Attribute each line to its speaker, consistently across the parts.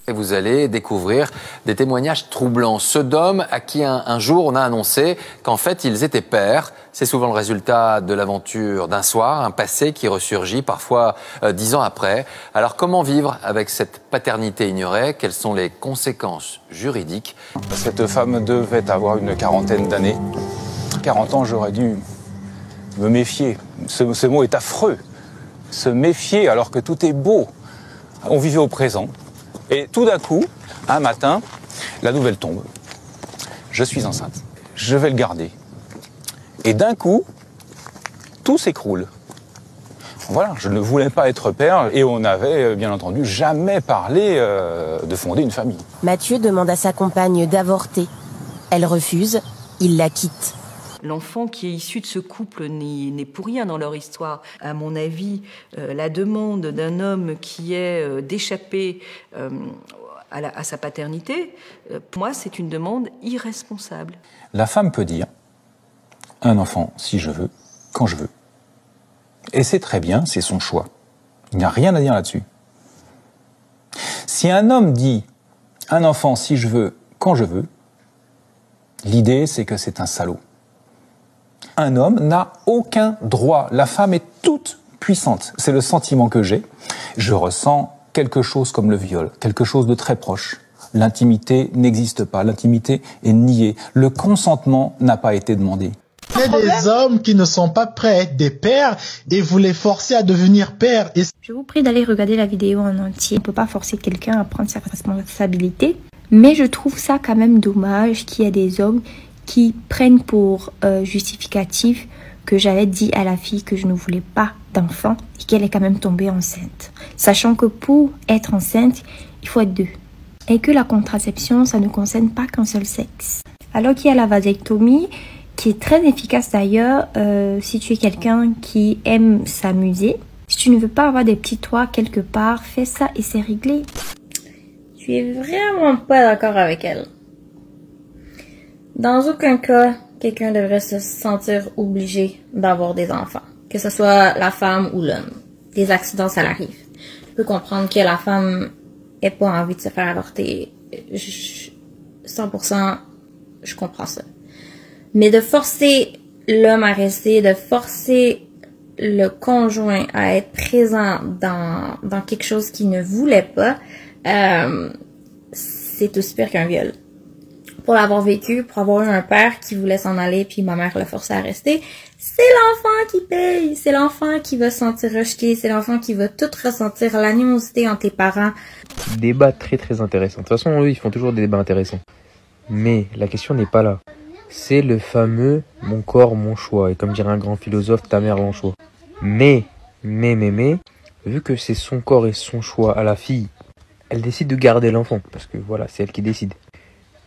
Speaker 1: Et vous allez découvrir des témoignages troublants. Ceux d'hommes à qui un jour on a annoncé qu'en fait ils étaient pères. C'est souvent le résultat de l'aventure d'un soir, un passé qui ressurgit parfois 10 ans après. Alors comment vivre avec cette paternité ignorée? Quelles sont les conséquences juridiques?
Speaker 2: Cette femme devait avoir une quarantaine d'années. 40 ans, j'aurais dû me méfier. Ce mot est affreux. Se méfier alors que tout est beau. On vivait au présent. Et tout d'un coup, un matin, la nouvelle tombe. Je suis enceinte. Je vais le garder. Et d'un coup, tout s'écroule. Voilà, je ne voulais pas être père et on n'avait, bien entendu, jamais parlé de fonder une famille.
Speaker 3: Mathieu demande à sa compagne d'avorter. Elle refuse, il la quitte.
Speaker 4: L'enfant qui est issu de ce couple n'est pour rien dans leur histoire. À mon avis, la demande d'un homme qui est d'échapper à sa paternité, pour moi, c'est une demande irresponsable.
Speaker 2: La femme peut dire « un enfant si je veux, quand je veux ». Et c'est très bien, c'est son choix. Il n'y a rien à dire là-dessus. Si un homme dit « un enfant si je veux, quand je veux », l'idée c'est que c'est un salaud. Un homme n'a aucun droit. La femme est toute puissante. C'est le sentiment que j'ai. Je ressens quelque chose comme le viol, quelque chose de très proche. L'intimité n'existe pas. L'intimité est niée. Le consentement n'a pas été demandé.
Speaker 5: Il y a des hommes qui ne sont pas prêts à être des pères et vous les forcez à devenir pères.
Speaker 6: Je vous prie d'aller regarder la vidéo en entier. On ne peut pas forcer quelqu'un à prendre sa responsabilité. Mais je trouve ça quand même dommage qu'il y ait des hommes qui prennent pour justificatif que j'avais dit à la fille que je ne voulais pas d'enfant et qu'elle est quand même tombée enceinte. Sachant que pour être enceinte, il faut être deux. Et que la contraception, ça ne concerne pas qu'un seul sexe. Alors qu'il y a la vasectomie, qui est très efficace d'ailleurs si tu es quelqu'un qui aime s'amuser. Si tu ne veux pas avoir des petits toits quelque part, fais ça et c'est réglé. Tu es vraiment pas d'accord avec elle. Dans aucun cas, quelqu'un devrait se sentir obligé d'avoir des enfants. Que ce soit la femme ou l'homme. Des accidents, ça l'arrive. Je peux comprendre que la femme ait pas envie de se faire avorter. 100%, je comprends ça. Mais de forcer l'homme à rester, de forcer le conjoint à être présent dans quelque chose qu'il ne voulait pas, c'est aussi pire qu'un viol. Pour l'avoir vécu, pour avoir eu un père qui voulait s'en aller puis ma mère l'a forcé à rester, c'est l'enfant qui paye, c'est l'enfant qui va se sentir rejeté, c'est l'enfant qui va tout ressentir, l'animosité entre tes parents.
Speaker 7: Débat très intéressant. De toute façon, eux, ils font toujours des débats intéressants. Mais la question n'est pas là. C'est le fameux « mon corps, mon choix ». Et comme dirait un grand philosophe, ta mère l'anchois. Mais, vu que c'est son corps et son choix à la fille, elle décide de garder l'enfant. Parce que voilà, c'est elle qui décide.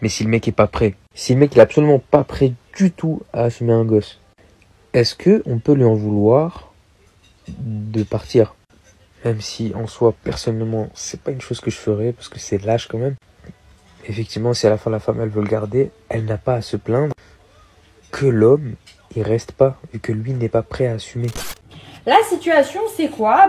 Speaker 7: Mais si le mec est pas prêt, si le mec est absolument pas prêt du tout à assumer un gosse, est-ce que on peut lui en vouloir de partir? Même si en soi, personnellement, c'est pas une chose que je ferais parce que c'est lâche quand même. Effectivement, si à la fin la femme elle veut le garder, elle n'a pas à se plaindre que l'homme il reste pas vu que lui n'est pas prêt à assumer.
Speaker 8: La situation, c'est quoi?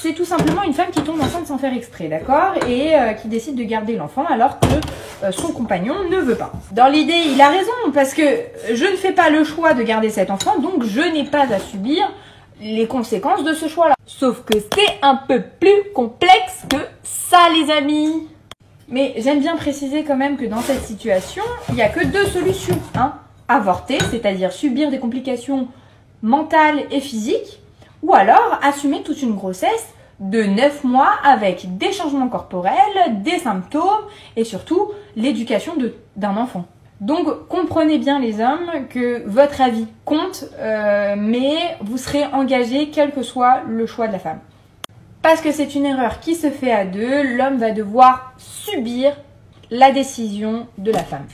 Speaker 8: C'est tout simplement une femme qui tombe enceinte sans faire exprès, d'accord? Et qui décide de garder l'enfant alors que son compagnon ne veut pas. Dans l'idée, il a raison, parce que je ne fais pas le choix de garder cet enfant, donc je n'ai pas à subir les conséquences de ce choix-là. Sauf que c'est un peu plus complexe que ça, les amis. Mais j'aime bien préciser quand même que dans cette situation, il n'y a que deux solutions. Avorter, c'est-à-dire subir des complications mentales et physiques, ou alors assumer toute une grossesse de 9 mois avec des changements corporels, des symptômes et surtout l'éducation d'un enfant. Donc comprenez bien les hommes que votre avis compte, mais vous serez engagés quel que soit le choix de la femme. Parce que c'est une erreur qui se fait à deux, l'homme va devoir subir la décision de la femme.